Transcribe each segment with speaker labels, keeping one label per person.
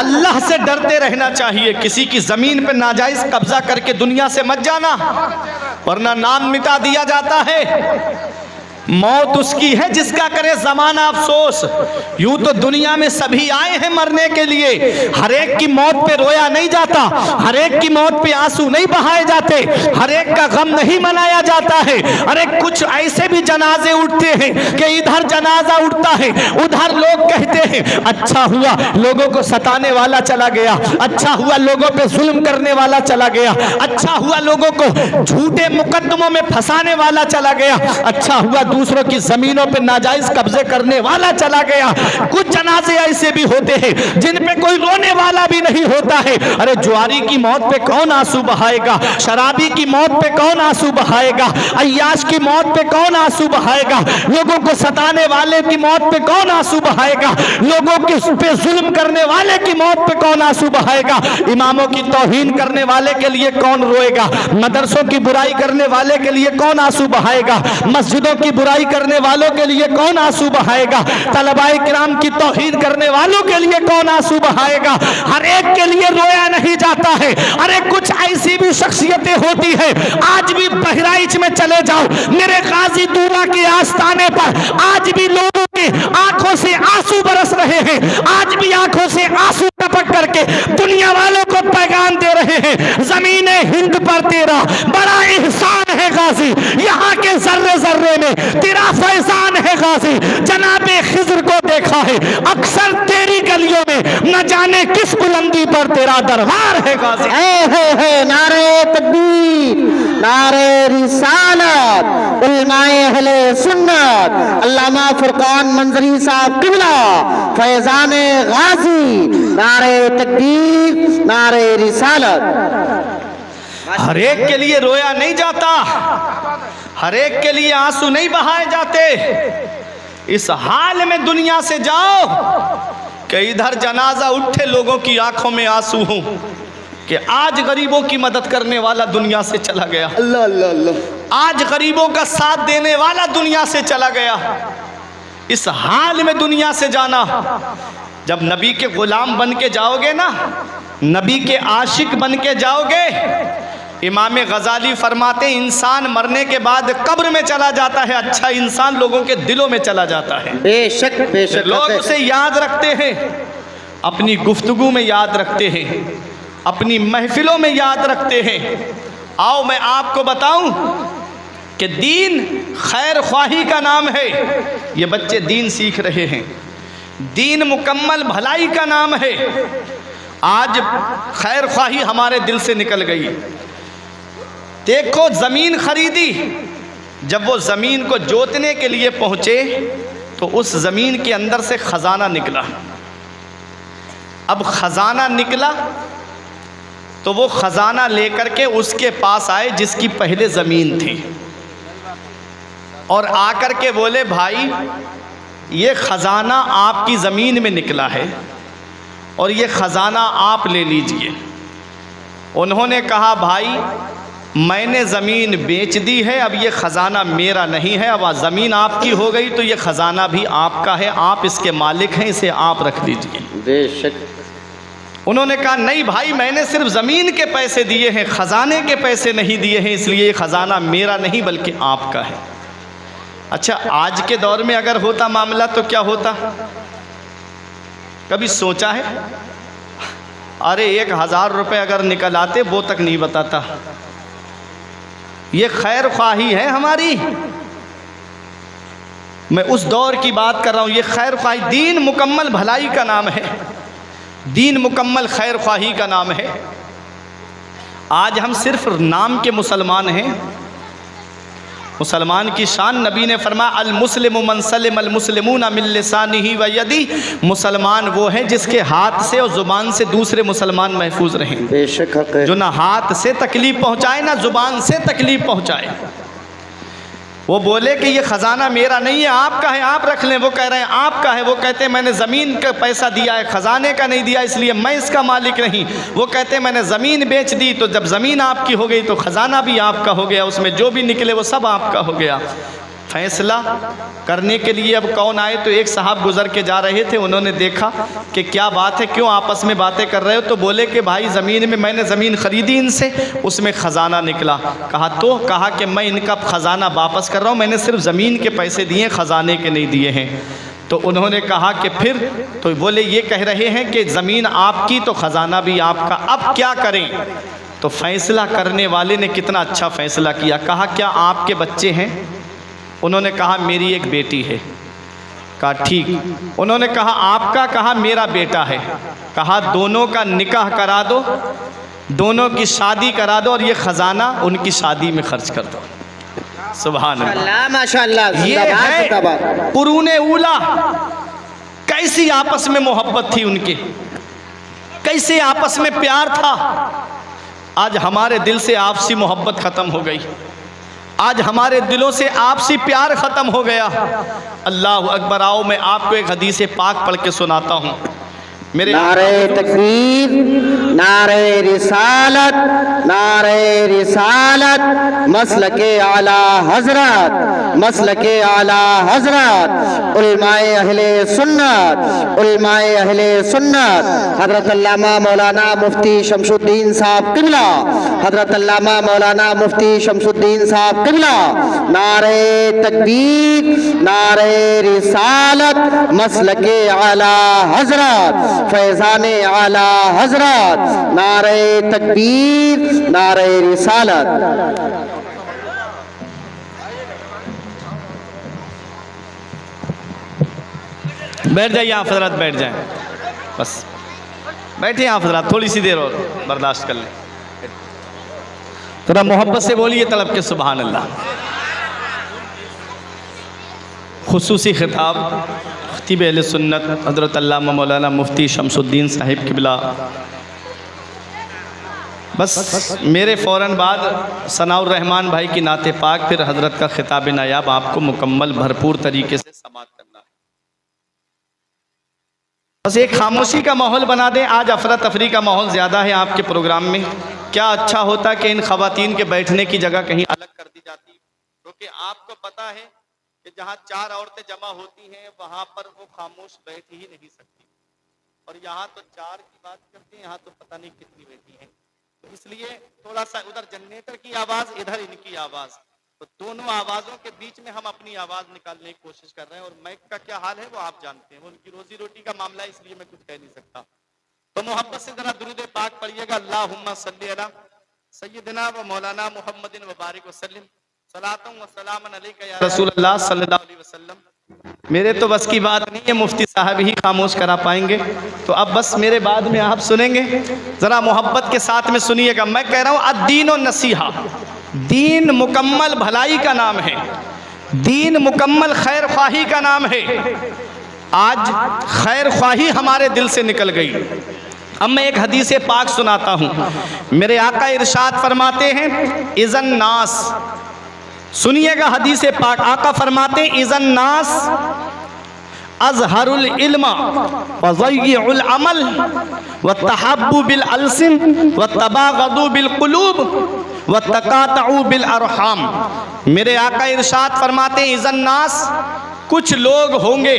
Speaker 1: अल्लाह से डरते रहना चाहिए। किसी की ज़मीन पर नाजायज़ कब्जा करके दुनिया से मत जाना, वरना नाम मिटा दिया जाता है। मौत उसकी है जिसका करे ज़माना अफसोस। यूं तो दुनिया में सभी आए हैं मरने के लिए, हर एक की मौत पे रोया नहीं जाता, हर एक की मौत पे आंसू नहीं बहाए जाते, हर एक का गम नहीं मनाया जाता है। अरे कुछ ऐसे भी जनाजे उठते हैं कि इधर जनाजा उठता है, उधर लोग कहते हैं अच्छा हुआ लोगों को सताने वाला चला गया, अच्छा हुआ लोगों पे जुल्म करने वाला चला गया, अच्छा हुआ लोगों को झूठे मुकद्दमों में फंसाने वाला चला गया, अच्छा हुआ दूसरों की जमीनों पे नाजायज कब्जे करने वाला चला गया। कुछ जनाजे ऐसे भी होते हैं जिन पे कोई रोने वाला भी नहीं होता है। अरे जुआरी की मौत पे कौन आंसू बहाएगा, शराबी की मौत पे कौन आंसू बहाएगा, अय्याश की मौत पे कौन आंसू बहाएगा, लोगों को सताने वाले की मौत पे कौन आंसू बहाएगा, लोगों के पे जुल्म करने वाले की मौत पे कौन आंसू बहाएगा, इमामों की तौहीन करने वाले के लिए कौन रोएगा, मदरसों की बुराई करने वाले के लिए कौन आंसू बहाएगा, मस्जिदों की बुराई करने वालों के लिए कौन आंसू बहाएगा, तलबाए किराम की तौहीन करने वालों के लिए कौन आंसू बहाएगा। हर एक के लिए रोया नहीं जाता है। अरे कुछ ऐसी भी शख्सियतें होती है, आज भी बहराइच में चले जाओ, मेरे गाजी दूरा के आस्थाने पर आज भी लोगों की आंखों से आंसू बरस रहे हैं, आज भी आंखों से आंसू टपक करके दुनिया वालों को पैगाम दे रहे हैं, जमीने हिंद पर तेरा बड़ा एहसान है गाजी, यहाँ के जर्रे जर्रे में तेरा फैजान है गाजी। जनाबे खिज्र को देखा है अक्सर तेरी गलियों में, न जाने किस बुलंदी पर तेरा दरबार है गाजी।
Speaker 2: है नारे तकबीर, नारे रिसालत, उलमाए अहले सुन्नत, अल्लामा फुरकान मंजरी साहब किबला, फैजान गाजी, नारे तकबीर, नारे रिसालत।
Speaker 1: हर एक के लिए रोया नहीं जाता, हर एक के लिए आंसू नहीं बहाए जाते। इस हाल में दुनिया से जाओ कि इधर जनाजा उठे लोगों की आंखों में आंसू हूं कि आज गरीबों की मदद करने वाला दुनिया से चला गया,
Speaker 2: अल्लाह अल्लाह अल्लाह,
Speaker 1: आज गरीबों का साथ देने वाला दुनिया से चला गया। इस हाल में दुनिया से जाना, जब नबी के गुलाम बन के जाओगे ना, नबी के आशिक बन के जाओगे, इमाम गजाली फरमाते इंसान मरने के बाद कब्र में चला जाता है, अच्छा इंसान लोगों के दिलों में चला जाता है।
Speaker 2: बेशक बेशक
Speaker 1: लोग उसे याद रखते हैं, अपनी गुफ्तगू में याद रखते हैं, अपनी महफिलों में याद रखते हैं। आओ मैं आपको बताऊं कि दीन खैर ख्वाही का नाम है। ये बच्चे दीन सीख रहे हैं, दीन मुकम्मल भलाई का नाम है। आज खैर ख्वाही हमारे दिल से निकल गई। देखो ज़मीन खरीदी, जब वो ज़मीन को जोतने के लिए पहुँचे तो उस ज़मीन के अंदर से ख़जाना निकला। अब ख़जाना निकला तो वो ख़जाना लेकर के उसके पास आए जिसकी पहले ज़मीन थी, और आकर के बोले भाई ये ख़जाना आपकी ज़मीन में निकला है और ये ख़जाना आप ले लीजिए। उन्होंने कहा भाई मैंने ज़मीन बेच दी है, अब ये ख़जाना मेरा नहीं है, अब ज़मीन आपकी हो गई तो ये ख़जाना भी आपका है, आप इसके मालिक हैं, इसे आप रख लीजिए।
Speaker 2: बेशक।
Speaker 1: उन्होंने कहा नहीं भाई मैंने सिर्फ ज़मीन के पैसे दिए हैं, ख़जाने के पैसे नहीं दिए हैं, इसलिए ये ख़जाना मेरा नहीं बल्कि आपका है। अच्छा आज के दौर में अगर होता मामला तो क्या होता, कभी सोचा है? अरे 1000 रुपये अगर निकल आते वो तक नहीं बताता। ये खैर ख्वाही है हमारी, मैं उस दौर की बात कर रहा हूँ। ये खैर ख्वाही, दीन मुकम्मल भलाई का नाम है, दीन मुकम्मल खैर ख्वाही का नाम है। आज हम सिर्फ नाम के मुसलमान हैं। मुसलमान की शान नबी ने फरमाया अल मुस्लिम मन सलिम अल मुस्लिमून मिन लिसानिही व यदी, मुसलमान वो है जिसके हाथ से और ज़ुबान से दूसरे मुसलमान महफूज रहें।
Speaker 2: बेशक
Speaker 1: जो ना हाथ से तकलीफ़ पहुँचाए ना ज़ुबान से तकलीफ़ पहुँचाए। वो बोले कि ये ख़जाना मेरा नहीं है, आपका है, आप रख लें। वो कह रहे हैं आपका है, वो कहते हैं मैंने ज़मीन का पैसा दिया है, ख़जाने का नहीं दिया, इसलिए मैं इसका मालिक नहीं। वो कहते हैं मैंने ज़मीन बेच दी, तो जब ज़मीन आपकी हो गई तो ख़जाना भी आपका हो गया, उसमें जो भी निकले वो सब आपका हो गया। फैसला करने के लिए अब कौन आए, तो एक साहब गुजर के जा रहे थे, उन्होंने देखा कि क्या बात है, क्यों आपस में बातें कर रहे हो, तो बोले कि भाई ज़मीन में मैंने ज़मीन ख़रीदी इनसे, उसमें ख़जाना निकला। कहा कि मैं इनका ख़जाना वापस कर रहा हूँ, मैंने सिर्फ ज़मीन के पैसे दिए, ख़जाने के नहीं दिए हैं। तो उन्होंने कहा कि फिर, तो बोले ये कह रहे हैं कि ज़मीन आपकी तो ख़जाना भी आपका, अब क्या करें। तो फैसला करने वाले ने कितना अच्छा फैसला किया। कहा क्या आपके बच्चे हैं? उन्होंने कहा मेरी एक बेटी है। कहा ठीक। उन्होंने कहा आपका? कहा मेरा बेटा है। कहा दोनों का निकाह करा दो, दोनों की शादी करा दो और ये ख़जाना उनकी शादी में खर्च कर दो। सुभान अल्लाह,
Speaker 2: माशाअल्लाह।
Speaker 1: ये है कुरूने ऊला। कैसी आपस में मोहब्बत थी उनके, कैसे आपस में प्यार था। आज हमारे दिल से आपसी मोहब्बत ख़त्म हो गई, आज हमारे दिलों से आपसी प्यार ख़त्म हो गया। अल्लाह अकबर। आओ मैं आपको एक हदीस पाक पढ़ के सुनाता हूँ। मेरे
Speaker 2: नारे तकबीर, नारे रिसालत, नारे रिसालत, मसलके आला हजरत, मसलके आला हजरत, उलमाए अहले सुन्नत, उलमाए अहले सुन्नत, हजरत अल्लामा मौलाना मुफ्ती शमसुद्दीन साहब किबला, हजरत अल्लामा मौलाना मुफ्ती शमसुद्दीन साहब किबला। नारे तकबीर, नारे रिसालत, मसलके आला हजरत, फैज़ाने आला हजरत, नारे तकबीर, नारे रिसालत।
Speaker 1: बैठ जाइए आप हजरत, बैठ जाएं, बस बैठिए आप हजरत, थोड़ी सी देर और बर्दाश्त कर लें। थोड़ा मोहब्बत से बोलिए तलब के सुभान अल्लाह। खुसूसी खिताब खतीब अहले सुन्नत हज़रत अल्लामा मौलाना मुफ्ती शमसुद्दीन साहिब किबला। बस मेरे फ़ौरन बाद सनाउर रहमान भाई की नाते पाक, फिर हज़रत का खिताब नायाब आपको मुकम्मल भरपूर तरीके से समाअत करना है। बस एक खामोशी का माहौल बना दें। आज अफरा तफरी का माहौल ज़्यादा है आपके प्रोग्राम में। क्या अच्छा होता कि इन ख़वातीन के बैठने की जगह कहीं अलग कर दी जाती, क्योंकि आपको पता है कि जहाँ 4 औरतें जमा होती हैं वहाँ पर वो खामोश बैठ ही नहीं सकती, और यहाँ तो 4 की बात करते हैं, यहाँ तो पता नहीं कितनी बैठी हैं। तो इसलिए थोड़ा सा उधर जनरेटर की आवाज़, इधर इनकी आवाज़, तो दोनों आवाज़ों के बीच में हम अपनी आवाज़ निकालने की कोशिश कर रहे हैं। और माइक का क्या हाल है वो आप जानते हैं, वो उनकी रोजी रोटी का मामला है, इसलिए मैं कुछ कह नहीं सकता। तो मोहब्बत से जरा दुरूद पाक पढ़िएगा। अल्लाहुम्मा सल्ली अला सय्यिदिना व मौलाना मुहम्मदिन व बारिक वसल्लिम सलातुम व सलामन अलैका या रसूलल्लाह सल्लल्लाहु अलैहि वसल्लम। मेरे तो बस की बात नहीं है, मुफ्ती साहब ही खामोश करा पाएंगे, तो अब बस मेरे बाद में आप सुनेंगे। ज़रा मोहब्बत के साथ में सुनिएगा। मैं कह रहा हूँ अद्दीन व नसीहा, दीन मुकम्मल भलाई का नाम है, दीन मुकम्मल खैर ख्वाही का नाम है। आज खैर ख्वाही हमारे दिल से निकल गई। अब मैं एक हदीस पाक सुनाता हूँ। मेरे आका इरशाद फरमाते हैं इज़न नास, सुनिएगा हदीस पाक। आका फरमाते इज़न नास अज़हरुल इल्मा व ज़य्युल अमल व तहब्बु बिल अलसिन व तबागदु बिल कुलूब व तकातउ बिल अरहाम। मेरे आका इरशाद फरमाते इज़न नास, कुछ लोग होंगे,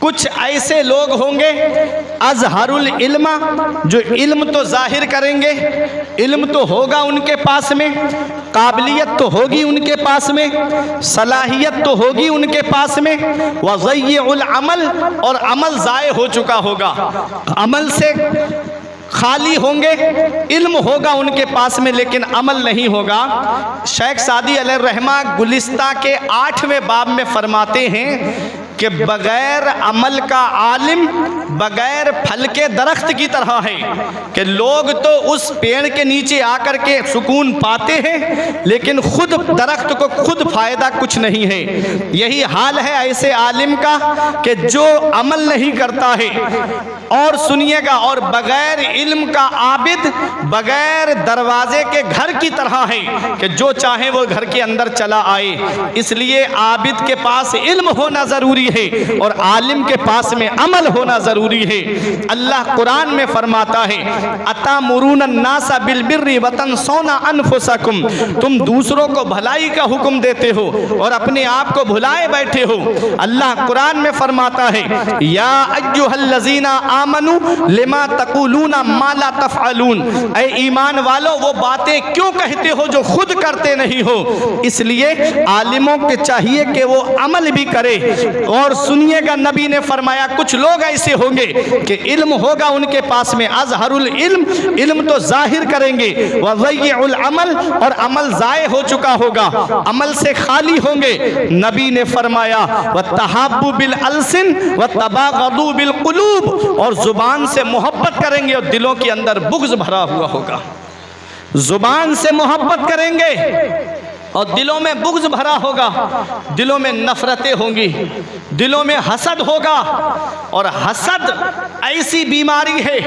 Speaker 1: कुछ ऐसे लोग होंगे अज़हरुल इल्मा, जो इल्म तो जाहिर करेंगे, इल्म तो होगा उनके पास में, काबिलियत तो होगी उनके पास में, सलाहियत तो होगी उनके पास में, व ज़य्युल अमल, और अमल ज़ाय हो चुका होगा, अमल से खाली होंगे, इल्म होगा उनके पास में लेकिन अमल नहीं होगा। शेख सादी अलैहिर्रहमा गुलिस्ता के 8वें बाब में फरमाते हैं कि बगैर अमल का आलिम बगैर फल के दरख्त की तरह है, कि लोग तो उस पेड़ के नीचे आकर के सुकून पाते हैं लेकिन खुद दरख्त को खुद फायदा कुछ नहीं है। यही हाल है ऐसे आलिम का कि जो अमल नहीं करता है। और सुनिएगा, और बगैर इल्म का आबिद बगैर दरवाजे के घर की तरह है, कि जो चाहे वो घर के अंदर चला आए। इसलिए आबिद के पास इल्म होना जरूरी ज़रूरी है और आलिम के पास में अमल होना ज़रूरी है। अल्लाह कुरान में फरमाता है अतामुरून अन्नासा बिल बिर्रि व तंसौना अनफुसकुम, तुम दूसरों को भलाई का हुक्म देते हो और अपने आप को भुलाए बैठे हो। अल्लाह कुरान में फरमाता है या अय्युहल्लज़ीना आमनू लिमा तक़ूलूना मा ला तफ़अलून, ऐ ईमान वालों वो बातें क्यों कहते हो जो खुद करते नहीं हो। इसलिए आलिमों के चाहिए कि वो अमल भी करे। और सुनिएगा, नबी ने फरमाया कुछ लोग ऐसे होंगे कि इल्म होगा उनके पास में, अज़हरुल इल्म, इल्म तो जाहिर करेंगे, व ज़य्युल अमल, और अमल ज़ाय हो चुका होगा, अमल से खाली होंगे। नबी ने फरमाया व तहाब्बु बिल अलसिन व तबागदु बिल कुलूब, और जुबान से मोहब्बत करेंगे और दिलों के अंदर बुग़्ज़ भरा हुआ होगा। जुबान से मोहब्बत करेंगे और दिलों में बुग़्ज़ भरा होगा, दिलों में नफ़रतें होंगी, दिलों में हसद होगा। और हसद ऐसी बीमारी है,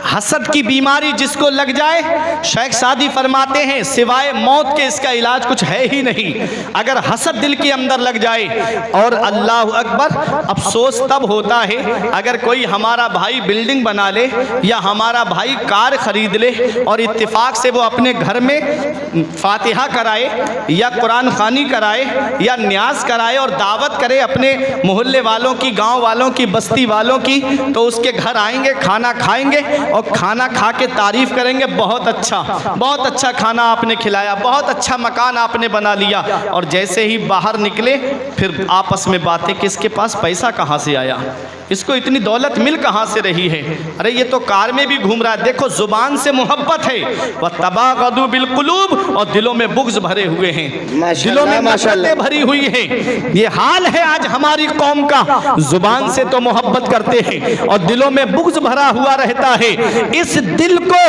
Speaker 1: हसद की बीमारी जिसको लग जाए, शेख सादी फरमाते हैं सिवाय मौत के इसका इलाज कुछ है ही नहीं। अगर हसद दिल के अंदर लग जाए, और अल्लाह अकबर, अफसोस तब होता है अगर कोई हमारा भाई बिल्डिंग बना ले या हमारा भाई कार खरीद ले और इत्तेफाक से वो अपने घर में फातिहा कराए या कुरान खानी कराए या न्याज कराए और दावत करे अपने मोहल्ले वालों की, गांव वालों की, बस्ती वालों की, तो उसके घर आएंगे, खाना खाएंगे और खाना खा के तारीफ़ करेंगे, बहुत अच्छा खाना आपने खिलाया, बहुत अच्छा मकान आपने बना लिया। और जैसे ही बाहर निकले फिर आपस में बातें, किसके पास पैसा कहाँ से आया, इसको इतनी दौलत मिल कहाँ से रही है, अरे ये तो कार में भी घूम रहा है। देखो जुबान से मोहब्बत है, वह तबागदु बिल कुलूब, और दिलों में बुग़्ज़ भरे हुए हैं, दिलों में नफ़रतें भरी हुई हैं। ये हाल है आज हमारी कौम का, जुबान से तो मोहब्बत करते हैं और दिलों में बुग़्ज़ भरा हुआ रहता है। इस दिल को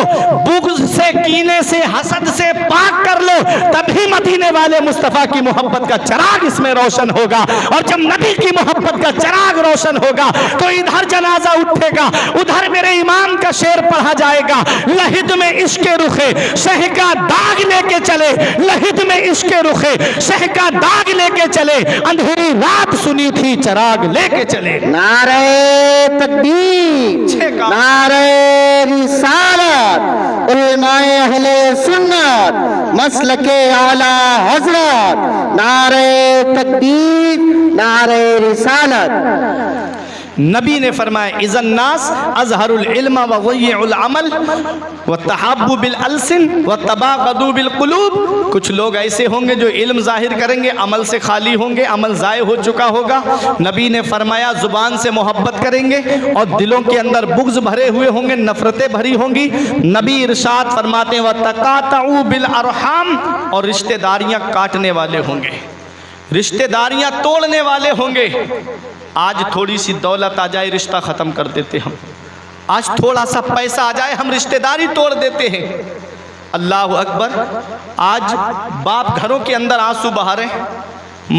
Speaker 1: बुग़्ज़ से, कीने से, हसद से पाक कर लो, तभी मदीने वाले मुस्तफ़ा की मोहब्बत का चिराग इसमें रोशन होगा। और जब नबी की मोहब्बत का चिराग रोशन होगा तो इधर जनाजा उठेगा, उधर मेरे इमाम का शेर पढ़ा जाएगा, लहिद में इश्क़े रुखे शह का दाग लेके चले, लहिद में इश्क़े रुखे शह का दाग लेके चले, अंधेरी रात सुनी थी चिराग लेके चले।
Speaker 2: नारे तकबीर, नारे रिसालत, उलमाए अहले सुन्नत, मसलके आला हज़रत, नारे तकबीर, नारे रिसालत।
Speaker 1: नबी ने फरमाया इज़न्नास अज़हरुल इल्म व ज़य्युल अमल व तहाब्बु बिल अलसिन व तबागदु बिल कुलूब। कुछ लोग ऐसे होंगे जो इल्म ज़ाहिर करेंगे, अमल से खाली होंगे, अमल ज़ाय हो चुका होगा। नबी ने फरमाया ज़ुबान से मोहब्बत करेंगे और दिलों के अंदर बुग़्ज़ भरे हुए होंगे, नफ़रतें भरी होंगी। नबी इरशाद फरमाते हैं व तक़ातउ बिल अरहाम, और रिश्तेदारियाँ काटने वाले होंगे, रिश्तेदारियाँ तोड़ने वाले होंगे। आज थोड़ी सी दौलत आ जाए रिश्ता ख़त्म कर देते हम, आज थोड़ा सा पैसा आ जाए हम रिश्तेदारी तोड़ देते हैं। अल्लाह अकबर, आज बाप घरों के अंदर आंसू बहा रहे,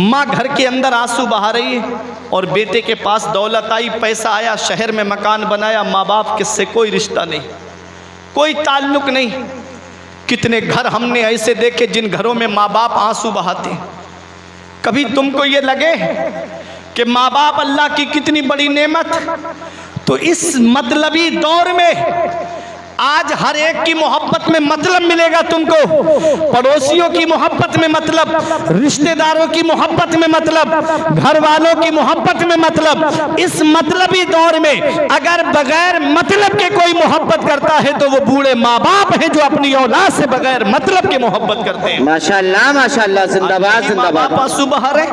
Speaker 1: माँ घर के अंदर आंसू बहा रही है, और बेटे के पास दौलत आई, पैसा आया, शहर में मकान बनाया, माँ बाप किससे कोई रिश्ता नहीं, कोई ताल्लुक़ नहीं। कितने घर हमने ऐसे देखे जिन घरों में माँ बाप आंसू बहाते। कभी तुमको ये लगे कि माँ बाप अल्लाह की कितनी बड़ी नेमत। तो इस मतलबी दौर में आज हर एक की मोहब्बत में मतलब मिलेगा तुमको, पड़ोसियों की मोहब्बत में मतलब, रिश्तेदारों की मोहब्बत में मतलब, घर वालों की मोहब्बत में मतलब। इस मतलबी दौर में अगर बगैर मतलब के कोई मोहब्बत करता है तो वो बूढ़े माँ बाप हैं जो अपनी औलाद से बगैर मतलब के मोहब्बत करते हैं।
Speaker 2: माशाल्लाह माशाल्लाह, जिंदाबाद जिंदाबाद।
Speaker 1: आंसू बहा रहे,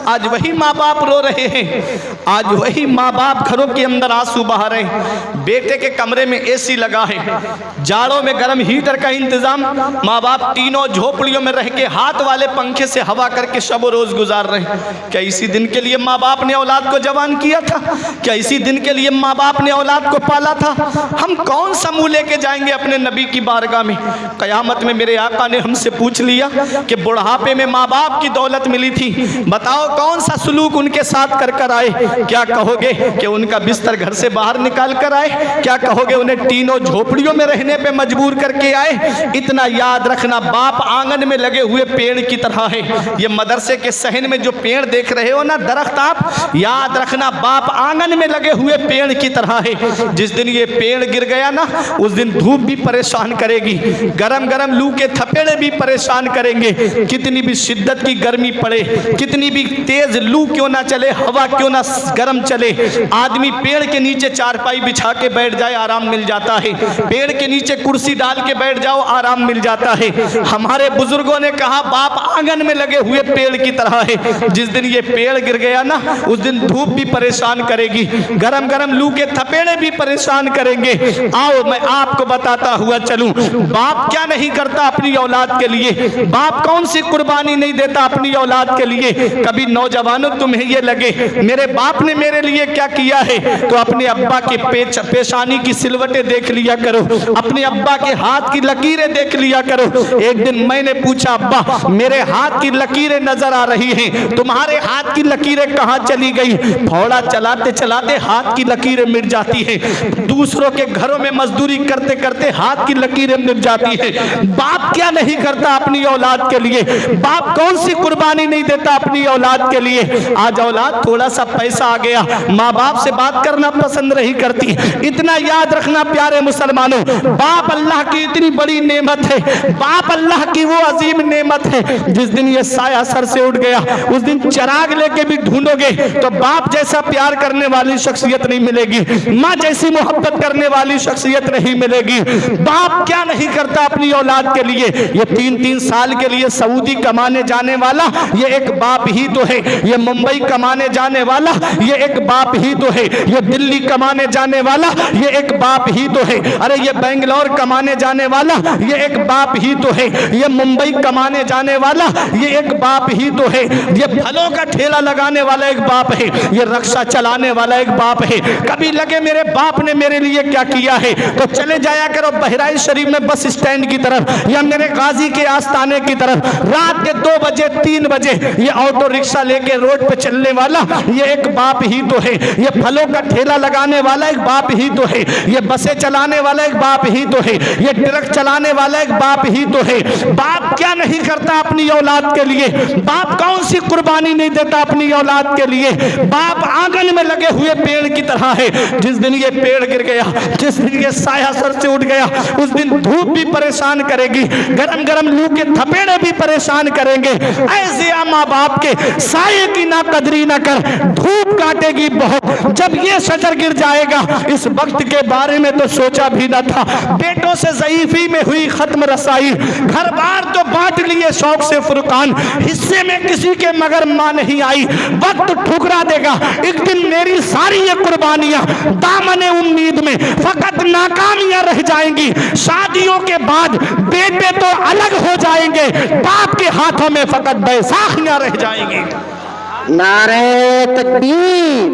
Speaker 1: आज वही माँ बाप रो रहे हैं, आज वही माँ बाप घरों के अंदर आंसू बहा रहे हैं। बेटे के कमरे में एसी लगा है, जाड़ों में गर्म हीटर का इंतजाम, माँ बाप तीनों झोपड़ियों में रह के हाथ वाले पंखे से हवा करके शब रोज गुजार रहे हैं। क्या इसी दिन के लिए माँ बाप ने औलाद को जवान किया था? क्या इसी दिन के लिए माँ बाप ने औलाद को पाला था? हम कौन सा मुँह लेके जाएंगे अपने नबी की बारगाह में? कयामत में मेरे आका ने हमसे पूछ लिया कि बुढ़ापे में माँ बाप की दौलत मिली थी, बताओ कौन सा सलूक उनके साथ कर कर आए? क्या कहोगे कि उनका बिस्तर घर से बाहर निकाल कर आए? क्या कहोगे उन्हें तीनों झोपड़ी झोपड़ियों में रहने पे मजबूर करके आए। इतना याद रखना, बाप आंगन में लगे हुए पेड़ की तरह है। ये मदरसे के सहन में जो पेड़ देख रहे हो ना, दरख्त, आप याद रखना बाप आंगन में लगे हुए पेड़ की तरह है। जिस दिन ये पेड़ गिर गया ना, उस दिन धूप भी परेशान करेगी, गरम गरम लू के थपेड़े भी परेशान करेंगे। कितनी भी शिद्दत की गर्मी पड़े, कितनी भी तेज लू क्यों ना चले, हवा क्यों ना गर्म चले, आदमी पेड़ के नीचे चारपाई बिछा के बैठ जाए, आराम मिल जाता है। पेड़ के नीचे कुर्सी डाल के बैठ जाओ, आराम मिल जाता है। हमारे बुजुर्गों ने कहा बाप आंगन में लगे हुए पेड़ की तरह है। जिस दिन ये पेड़ गिर गया ना, उस दिन धूप भी परेशान करेगी, गरम गरम लू के थपेड़े भी परेशान करेंगे। आओ मैं आपको बताता हुआ चलूं, बाप क्या नहीं करता अपनी औलाद के लिए, बाप कौन सी कुर्बानी नहीं देता अपनी औलाद के लिए। कभी नौजवानों तुम्हें ये लगे मेरे बाप ने मेरे लिए क्या किया है, तो अपने अब्बा की पेशानी की सिलवटें देख लिया करो, अपने अब्बा के हाथ की लकीरें देख लिया करो। एक दिन मैंने पूछा, अब्बा मेरे हाथ की लकीरें नजर आ रही हैं, तुम्हारे हाथ की लकीरें कहाँ चली गई? फौड़ा चलाते चलाते हाथ की लकीरें मिट जाती है, दूसरों के घरों में मजदूरी करते करते हाथ की लकीरें मिट जाती है। बाप क्या नहीं करता अपनी औलाद के लिए, बाप कौन सी कुर्बानी नहीं देता अपनी औलाद के लिए। आज औलाद थोड़ा सा पैसा आ गया, माँ बाप से बात करना पसंद नहीं करती। इतना याद रखना प्यारे मुसलमानों, बाप अल्लाह की इतनी बड़ी नेमत है, बाप अल्लाह की वो अजीम नेमत है। जिस दिन ये साया सर से उठ गया, उस दिन चिराग लेके भी ढूंढोगे तो बाप जैसा प्यार करने वाली शख्सियत नहीं मिलेगी, माँ जैसी मोहब्बत करने वाली शख्सियत नहीं मिलेगी। बाप क्या नहीं करता अपनी औलाद के लिए। ये 3-3 साल के लिए सऊदी कमाने जाने वाला ये एक बाप ही तो है, ये मुंबई कमाने जाने वाला ये एक बाप ही तो है, ये दिल्ली कमाने जाने वाला ये एक बाप ही तो है, अरे ये बेंगलोर कमाने जाने वाला ये एक बाप ही तो है, ये मुंबई कमाने जाने वाला ये एक बाप ही तो है, ये फलों का ठेला लगाने वाला एक बाप है, ये रक्षा चलाने वाला एक बाप है। कभी लगे मेरे बाप ने मेरे लिए क्या किया है, तो चले जाया करो बहराइच शरीफ में बस स्टैंड की तरफ या मेरे गाजी के आस्थाने की तरफ, रात के 2 बजे 3 बजे ये ऑटो रिक्शा लेके रोड पे चलने वाला ये एक बाप ही तो है, ये फलों का ठेला लगाने वाला एक बाप ही तो है, ये बसें चलाने वाला एक बाप ही तो है, ये ट्रक चलाने वाला एक बाप ही तो है। बाप क्या नहीं करता अपनी औलाद के लिए, बाप कौन सी कुर्बानी नहीं देता अपनी औलाद के लिए। बाप आंगन में लगे हुए पेड़ की तरह है। जिस दिन ये पेड़ गिर गया, जिस दिन ये साया सर से उठ गया, उस दिन धूप भी परेशान करेगी, गरम गरम लू के थपेड़े भी परेशान करेंगे। ऐसे माँ बाप के साये की ना कदरी ना कर, धूप काटेगी बहुत। जब ये शजर गिर जाएगा, इस वक्त के बारे में तो सोचा भी ना था। बेटों से ज़ईफी में हुई खत्म रसाई, घर बार तो बांट लिए शौक से फुरकान, हिस्से में किसी के मगर माँ नहीं आई। वक्त ठुकरा देगा एक दिन मेरी सारी ये कुर्बानियां, दामने उम्मीद में फकत नाकामियां रह जाएंगी। शादियों के बाद बेटे तो अलग हो जाएंगे, बाप के हाथों में फकत बैसाखियां रह जाएंगी।
Speaker 2: नारे तकबीर,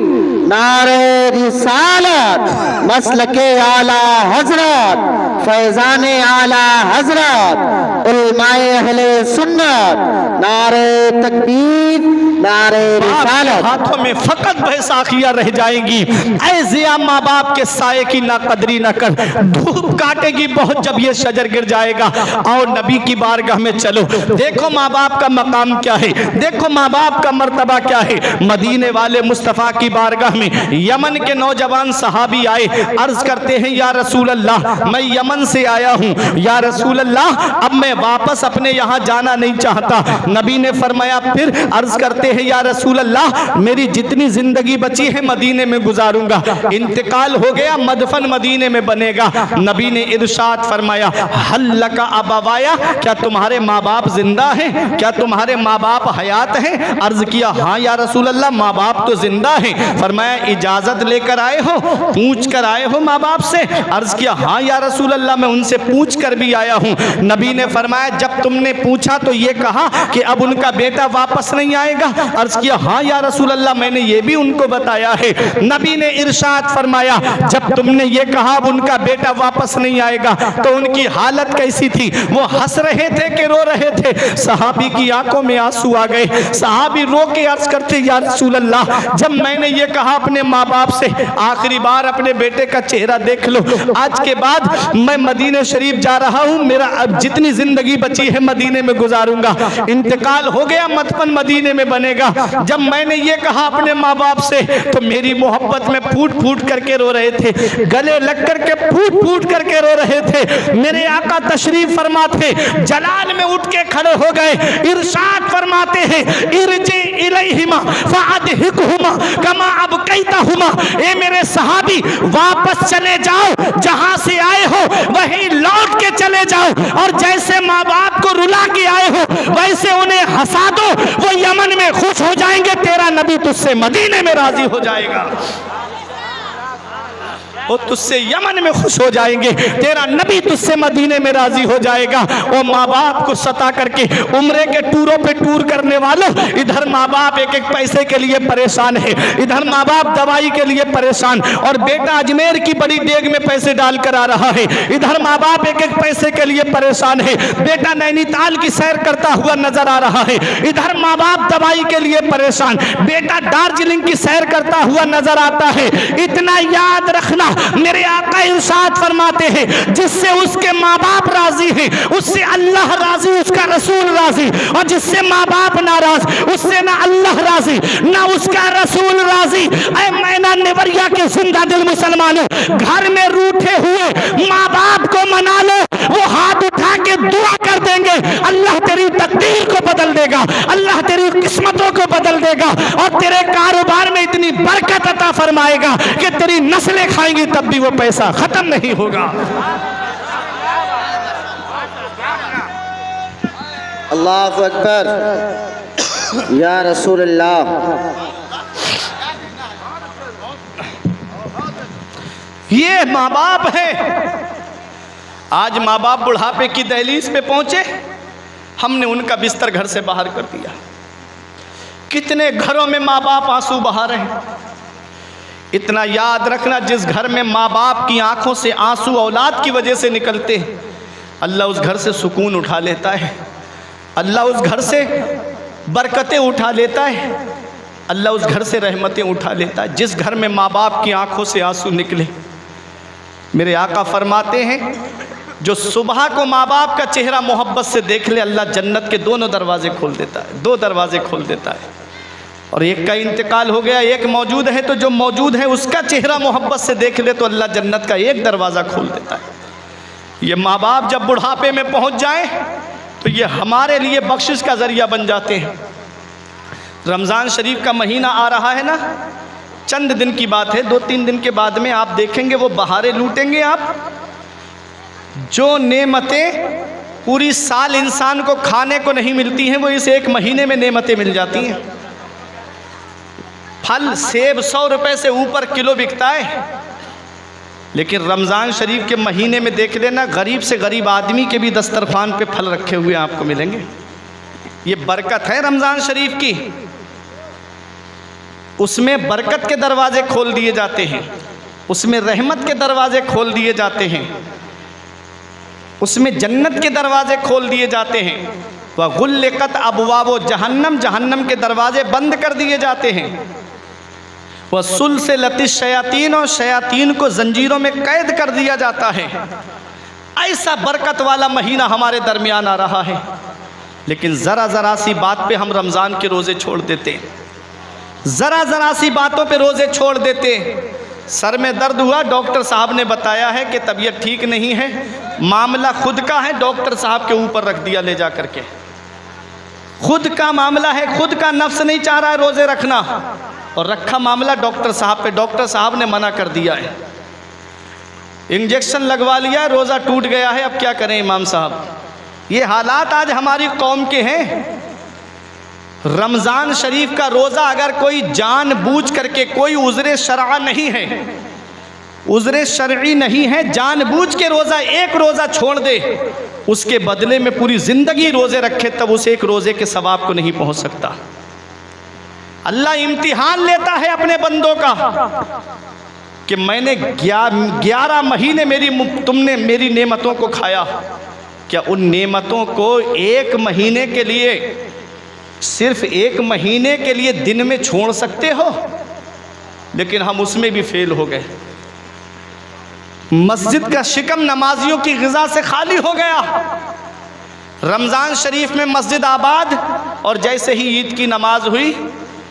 Speaker 2: नारे रिसालत, मसलके आला हजरत, फैजाने आला हजरत, उलमाए अहले सुन्नत, नारे तकबीर, नारे रिसालत।
Speaker 1: हाथों में फकत बैसाखियां रह जाएंगी। ऐसे माँ बाप के साये की ना कदरी ना कर, धूप काटेगी बहुत जब ये शजर गिर जाएगा। और नबी की बारगाह में चलो, देखो माँ बाप का मकाम क्या है, देखो माँ बाप का मर्तबा क्या है। मदीने वाले मुस्तफ़ा की बारगाह में यमन के नौजवान सहाबी आए, अर्ज करते हैं या रसूल अल्लाह मैं यमन से आया हूँ, या रसूल अल्लाह अब मैं वापस अपने यहाँ जाना नहीं चाहता। नबी ने फरमाया, फिर अर्ज करते हैं या रसूल अल्लाह मेरी जितनी जिंदगी बची है मदीने में गुजारूंगा, इंतकाल हो गया मदफन मदीने में बनेगा। नबी ने इरशाद फरमाया, हल्लका अबवाया, क्या तुम्हारे माँ बाप जिंदा हैं, क्या तुम्हारे माँ बाप हयात हैं? अर्ज किया हाँ या रसूल अल्लाह माँ बाप तो जिंदा हैं। फरमाया इजाजत लेकर आए हो, पूछ कर आए हो माँ बाप से? अर्ज किया हाँ या रसूल अल्लाह मैं उनसे पूछ कर भी आया हूँ। नबी ने फरमाया, जब तुमने पूछा तो ये कहा कि अब उनका बेटा वापस नहीं आएगा, अर्ज किया हाँ या रसूल अल्लाह, मैंने ये भी उनको बताया है। नबी ने इरशाद फरमाया, जब तुमने ये कहा उनका बेटा वापस नहीं आएगा, तो उनकी हालत कैसी थी? वो हंस रहे थे कि रो रहे थे? सहाबी की आंखों में आंसू आ गए। सहाबी रो के अर्ज करते, या रसूल अल्लाह, जब मैंने ये कहा अपने माँ बाप से आखिरी बार अपने बेटे का चेहरा देख लो, आज के बाद मैं मदीने शरीफ जा रहा हूँ, मेरा अब जितनी जिंदगी बची है मदीने में गुजारूंगा, इंतकाल हो गया मतपन मदीने में बनेगा। जब मैंने ये कहा अपने माँ बाप से, तो मेरी मोहब्बत में फूट फूट करके रो रहे थे, गले लग करके फूट फूट करके रो रहे थे। मेरे आका तशरीफ फरमाते जलाल में उठ के खड़े हो गए, इरशाद फरमाते हैं, इरजी इलैहिमा फअदहिकहुमा कमा अबकैतहुमा, ए मेरे सहाबी वापस चले जाओ, जहां से आए हो वहीं लौट के चले जाओ, और जैसे माँ बाप को रुला के आए हो वैसे उन्हें हंसा दो, वो यमन में खुश हो जाएंगे, तेरा नबी तुझसे मदीने में राजी हो जाएगा। वो तुझसे यमन में खुश हो जाएंगे, तेरा नबी तुझसे मदीने में राजी हो जाएगा। वो माँ बाप को सता करके उम्रे के टूरों पे टूर करने वालों, इधर माँ बाप एक एक पैसे के लिए परेशान है, इधर माँ बाप दवाई के लिए परेशान, और बेटा अजमेर की बड़ी डेग में पैसे डाल कर आ रहा है, इधर माँ बाप एक एक पैसे के लिए परेशान है, बेटा नैनीताल की सैर करता हुआ नजर आ रहा है, इधर माँ बाप दवाई के लिए परेशान, बेटा दार्जिलिंग की सैर करता हुआ नजर आता है। इतना याद रखना, मेरे आका इरशाद फरमाते हैं, जिससे उसके माँ बाप राजी हैं उससे अल्लाह राजी, उसका रसूल राजी, और जिससे माँ बाप नाराज उससे ना अल्लाह राजी ना उसका रसूल राजी। ऐ मैना नेवरिया के जिंदा दिल मुसलमानों, घर में रूठे हुए माँ बाप को मना लो, वो हाथ उठा के दुआ कर देंगे, अल्लाह तेरी तकदीर को बदल देगा, अल्लाह तेरी किस्मतों को बदल देगा, और तेरे कारोबार में इतनी बरकत अता फरमाएगा कि तेरी नस्लें खाएंगी तब भी वो पैसा खत्म नहीं होगा।
Speaker 2: अल्लाहु अकबर, या रसूल अल्लाह।
Speaker 1: ये माँ बाप है। आज माँ बाप बुढ़ापे की दहलीज पे पहुंचे, हमने उनका बिस्तर घर से बाहर कर दिया। कितने घरों में माँ बाप आंसू बहा रहे हैं। इतना याद रखना, जिस घर में माँ बाप की आंखों से आंसू औलाद की वजह से निकलते हैं, अल्लाह उस घर से सुकून उठा लेता है, अल्लाह उस घर से बरकतें उठा लेता है, अल्लाह उस घर से रहमतें उठा लेता है। जिस घर में माँ बाप की आंखों से आंसू निकले, मेरे आका फरमाते हैं, जो सुबह को माँ बाप का चेहरा मोहब्बत से देख ले, अल्लाह जन्नत के दोनों दरवाजे खोल देता है, दो दरवाजे खोल देता है। और एक का इंतकाल हो गया, एक मौजूद है, तो जो मौजूद है उसका चेहरा मोहब्बत से देख ले तो अल्लाह जन्नत का एक दरवाज़ा खोल देता है। ये माँ बाप जब बुढ़ापे में पहुँच जाए तो ये हमारे लिए बख्शिश का ज़रिया बन जाते हैं। रमज़ान शरीफ का महीना आ रहा है ना, चंद दिन की बात है, 2-3 दिन के बाद में आप देखेंगे वो बहारें लूटेंगे आप। जो नेमतें पूरी साल इंसान को खाने को नहीं मिलती हैं, वो इस एक महीने में नेमतें मिल जाती हैं। फल सेब 100 रुपए से ऊपर किलो बिकता है, लेकिन रमज़ान शरीफ के महीने में देख लेना, गरीब से गरीब आदमी के भी दस्तरखान पे फल रखे हुए आपको मिलेंगे। ये बरकत है रमज़ान शरीफ की। उसमें बरकत के दरवाजे खोल दिए जाते हैं, उसमें रहमत के दरवाजे खोल दिए जाते हैं, उसमें जन्नत के दरवाजे खोल दिए जाते हैं। वह गुल्लिकत अबवाबो जहन्नम, जहन्नम के दरवाजे बंद कर दिए जाते हैं। वह सुलसिलति शयातीन, और शयातीन को जंजीरों में कैद कर दिया जाता है। ऐसा बरकत वाला महीना हमारे दरमियान आ रहा है, लेकिन ज़रा ज़रा सी बात पे हम रमज़ान के रोज़े छोड़ देते, ज़रा ज़रा सी बातों पे रोज़े छोड़ देते। सर में दर्द हुआ, डॉक्टर साहब ने बताया है कि तबीयत ठीक नहीं है, मामला खुद का है, डॉक्टर साहब के ऊपर रख दिया ले जा करके। खुद का मामला है, खुद का नफ्स नहीं चाह रहा है रोज़े रखना, और रखा मामला डॉक्टर साहब पे, डॉक्टर साहब ने मना कर दिया है। इंजेक्शन लगवा लिया, रोज़ा टूट गया है, अब क्या करें इमाम साहब। ये हालात आज हमारी कौम के हैं। रमज़ान शरीफ का रोज़ा अगर कोई जानबूझ करके, कोई उज़्र शरआ नहीं है, उज़्र शरई नहीं है, जानबूझ के रोज़ा एक रोज़ा छोड़ दे, उसके बदले में पूरी ज़िंदगी रोज़े रखे, तब उसे एक रोज़े के सवाब को नहीं पहुंच सकता। अल्लाह इम्तिहान लेता है अपने बंदों का कि मैंने 11 महीने तुमने मेरी नेमतों को खाया, क्या उन नेमतों को एक महीने के लिए, सिर्फ एक महीने के लिए दिन में छोड़ सकते हो? लेकिन हम उसमें भी फेल हो गए। मस्जिद का शिकम नमाजियों की ग़िज़ा से खाली हो गया। रमज़ान शरीफ में मस्जिद आबाद, और जैसे ही ईद की नमाज हुई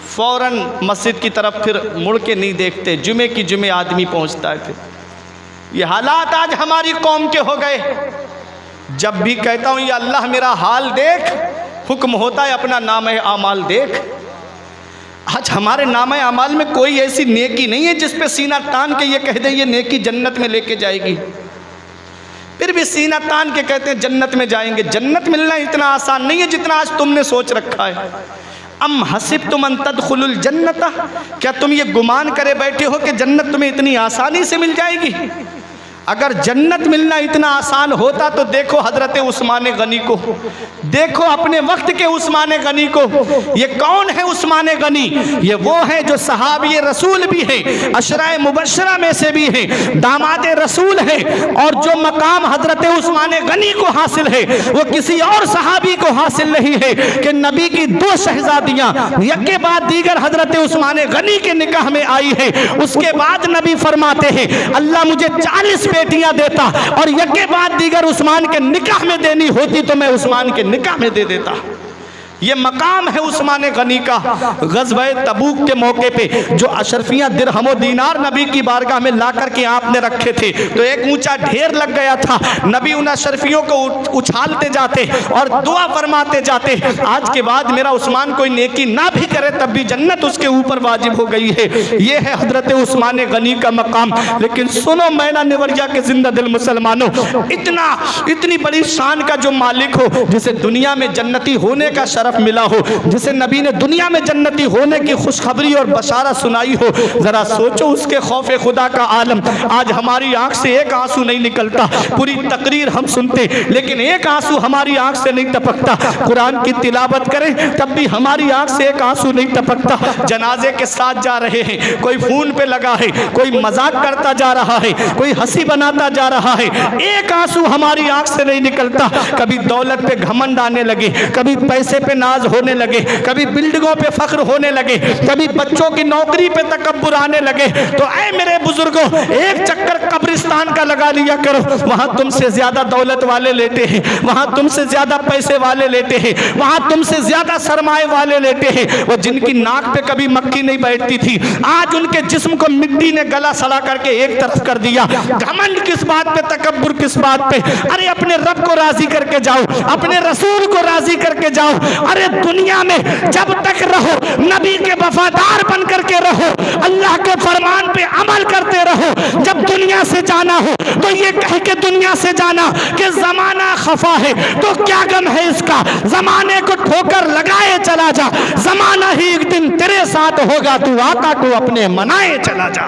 Speaker 1: फ़ौरन मस्जिद की तरफ फिर मुड़ के नहीं देखते, जुमे की जुमे आदमी पहुंचता है। ये हालात आज हमारी कौम के हो गए। जब भी कहता हूँ या अल्लाह मेरा हाल देख, हुक्म होता है अपना नाम आमाल देख। आज हमारे नाम आमाल में कोई ऐसी नेकी नहीं है जिस पे सीना तान के ये कह दे ये नेकी जन्नत में लेके जाएगी। फिर भी सीना तान के कहते हैं जन्नत में जाएंगे। जन्नत मिलना इतना आसान नहीं है जितना आज तुमने सोच रखा है। अम हसिबतुम अन तदखुलुल जन्नत, क्या तुम ये गुमान करे बैठे हो कि जन्नत तुम्हें इतनी आसानी से मिल जाएगी? अगर जन्नत मिलना इतना आसान होता तो देखो हजरत उस्मान गनी को, देखो अपने वक्त के उस्मान गनी को। ये कौन है उस्मान गनी? ये वो है जो सहाबी रसूल भी है, अशराए मुबशरा में से भी है, दामाद रसूल है। और जो मकाम हजरत उस्मान गनी को हासिल है वो किसी और सहाबी को हासिल नहीं है कि नबी की 2 शहजादियाँ यके बाद दीगर हजरत उस्मान गनी के निकाह में आई है। उसके बाद नबी फरमाते हैं अल्लाह मुझे 40 बेटियां देता और यके बाद दीगर उस्मान के निकाह में देनी होती तो मैं उस्मान के निकाह में दे देता। ये मकाम है उस्मान गनी का। ग़ज़वे तबूक के मौके पे जो अशरफियाँ दिरहम दीनार नबी की बारगाह में ला कर के आपने रखे थे तो एक ऊंचा ढेर लग गया था। नबी उन अशरफियों को उछालते जाते और दुआ फरमाते जाते, आज के बाद मेरा उस्मान कोई नेकी ना भी करे तब भी जन्नत उसके ऊपर वाजिब हो गई है। ये है हजरत उस्मान गनी का मकाम। लेकिन सुनो मैना निवरिया के जिंदा दिल मुसलमानों, इतनी बड़ी शान का जो मालिक हो, जिसे दुनिया में जन्नती होने का शरफ मिला हो, जिसे नबी ने दुनिया में जन्नती होने की खुशखबरी और बशारा सुनाई हो, जरा सोचो उसके खौफे खुदा का आलम। आज हमारी आंख से एक आंसू नहीं निकलता। पूरी तकरीर हम सुनते लेकिन एक आंसू हमारी आंख से नहीं टपकता। कुरान की तिलावत करें तब भी हमारी आंख से एक आंसू नहीं टपकता। जनाजे के साथ जा रहे हैं, कोई फोन पे लगा है, कोई मजाक करता जा रहा है, कोई हंसी बनाता जा रहा है, एक आंसू हमारी आंख से नहीं निकलता। कभी दौलत पे घमंड आने लगे, कभी पैसे पे नाज होने लगे, कभी बिल्डिंगों पे फख्र होने लगे, कभी बच्चों की नौकरी पे तकब्बुर आने लगे। तो ऐ मेरे बुजुर्गों, एक चक्कर कब्रिस्तान का लगा लिया करो। वहां तुमसे ज्यादा दौलत वाले लेते हैं, वहां तुमसे ज्यादा पैसे वाले लेते हैं, वहां तुमसे ज्यादा सरमाए वाले लेते हैं। वो जिनकी नाक पे कभी मक्खी नहीं बैठती थी, आज उनके जिस्म को मिट्टी ने गला सड़ा करके एक तरफ कर दिया। घमंड किस बात पे, तकब्बुर किस बात पे? अरे अपने रब को राजी करके जाओ, अपने रसूल को राजी करके जाओ। अरे दुनिया में जब तक रहो नबी के वफादार बन करके रहो, अल्लाह के फरमान पे अमल करते रहो। जब दुनिया से जाना हो तो ये कह के दुनिया से जाना कि जमाना खफा है, तो क्या गम है इसका, जमाने को ठोकर लगाए चला जा, जमाना ही एक दिन तेरे साथ होगा, तू आका को अपने मनाए चला जा।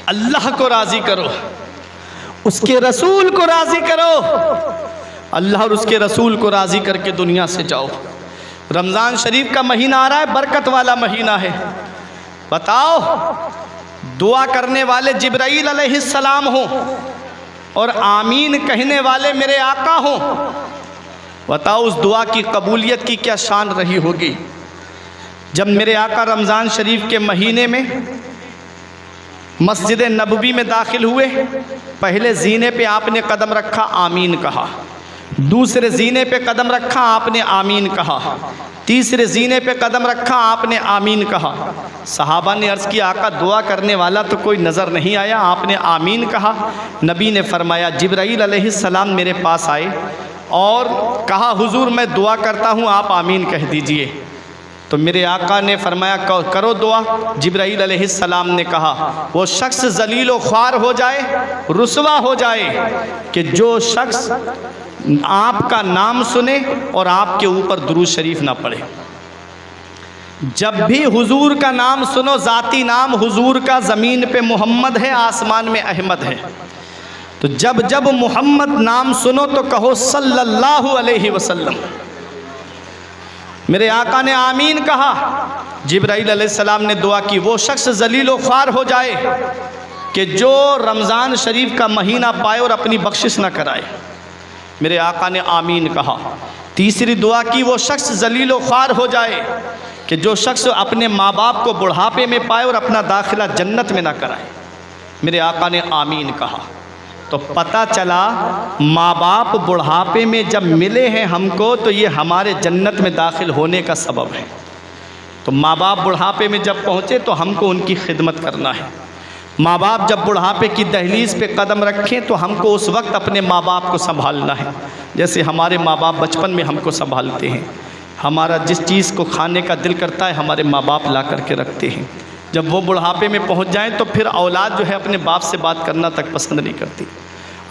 Speaker 1: अल्लाह को राजी करो, उसके रसूल को राजी करो। अल्लाह और उसके रसूल को राजी करके दुनिया से जाओ। रमज़ान शरीफ का महीना आ रहा है, बरकत वाला महीना है। बताओ, दुआ करने वाले जिब्राईल अलैहिस्सलाम हो और आमीन कहने वाले मेरे आका हो। बताओ उस दुआ की कबूलियत की क्या शान रही होगी। जब मेरे आका रमज़ान शरीफ के महीने में मस्जिद नबवी में दाखिल हुए, पहले जीने पे आपने कदम रखा, आमीन कहा। दूसरे जीने पे कदम रखा, आपने आमीन कहा। तीसरे जीने पे कदम रखा, आपने आमीन कहा। सहाबा ने अर्ज़ किया आका दुआ करने वाला तो कोई नज़र नहीं आया, आपने आमीन कहा। नबी ने फरमाया जिब्राईल अलैहिस्सलाम मेरे पास आए और कहा हुजूर मैं दुआ करता हूँ, आप आमीन कह दीजिए। तो मेरे आका ने फरमाया करो दुआ। जिब्राईल अलैहिस्सलाम ने कहा वो शख्स जलील व ख्वार हो जाए, रुसवा हो जाए कि जो शख्स आपका नाम सुने और आपके ऊपर दुरूद शरीफ ना पढ़े। जब भी हुजूर का नाम सुनो, ज़ाती नाम हुजूर का ज़मीन पे मोहम्मद है, आसमान में अहमद है। तो जब जब मोहम्मद नाम सुनो तो कहो सल्लल्लाहु अलैहि वसल्लम। मेरे आका ने आमीन कहा। जिब्राइल अलैहिस्सलाम ने दुआ की, वो शख्स जलील व ख्वार हो जाए कि जो रमज़ान शरीफ का महीना पाए और अपनी बख्शिश न कराए। मेरे आका ने आमीन कहा। तीसरी दुआ की, वो शख्स जलील व ख्वार हो जाए कि जो शख्स अपने माँ बाप को बुढ़ापे में पाए और अपना दाखिला जन्नत में ना कराए। मेरे आका ने आमीन कहा। तो पता चला माँ बाप बुढ़ापे में जब मिले हैं हमको तो ये हमारे जन्नत में दाखिल होने का सबब है। तो माँ बाप बुढ़ापे में जब पहुँचे तो हमको उनकी खिदमत करना है। माँ बाप जब बुढ़ापे की दहलीज़ पे कदम रखें तो हमको उस वक्त अपने माँ बाप को संभालना है, जैसे हमारे माँ बाप बचपन में हमको संभालते हैं। हमारा जिस चीज़ को खाने का दिल करता है हमारे माँ बाप ला करके रखते हैं। जब वो बुढ़ापे में पहुंच जाएं तो फिर औलाद जो है अपने बाप से बात करना तक पसंद नहीं करती।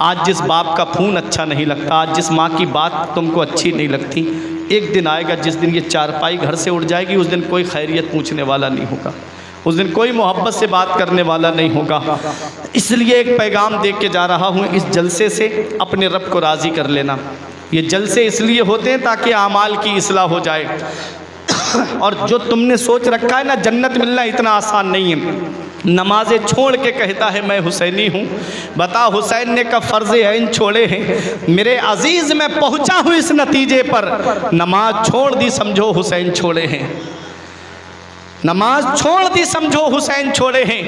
Speaker 1: आज जिस बाप का खून अच्छा नहीं लगता, आज जिस माँ की बात तुमको अच्छी नहीं लगती, एक दिन आएगा जिस दिन ये चारपाई घर से उड़ जाएगी। उस दिन कोई खैरियत पूछने वाला नहीं होगा, उस दिन कोई मोहब्बत से बात करने वाला नहीं होगा। इसलिए एक पैगाम दे के जा रहा हूँ, इस जलसे से अपने रब को राज़ी कर लेना। ये जलसे इसलिए होते हैं ताकि आमाल की इस्लाह हो जाए। और जो तुमने सोच रखा है ना, जन्नत मिलना इतना आसान नहीं है। नमाज़ें छोड़ के कहता है मैं हुसैनी हूँ। बता हुसैन ने कब फ़र्ज़ ऐन छोड़े हैं? मेरे अज़ीज़ मैं पहुँचा हूँ इस नतीजे पर, नमाज छोड़ दी समझो हुसैन छोड़े हैं। नमाज छोड़ दी समझो हुसैन छोड़े हैं।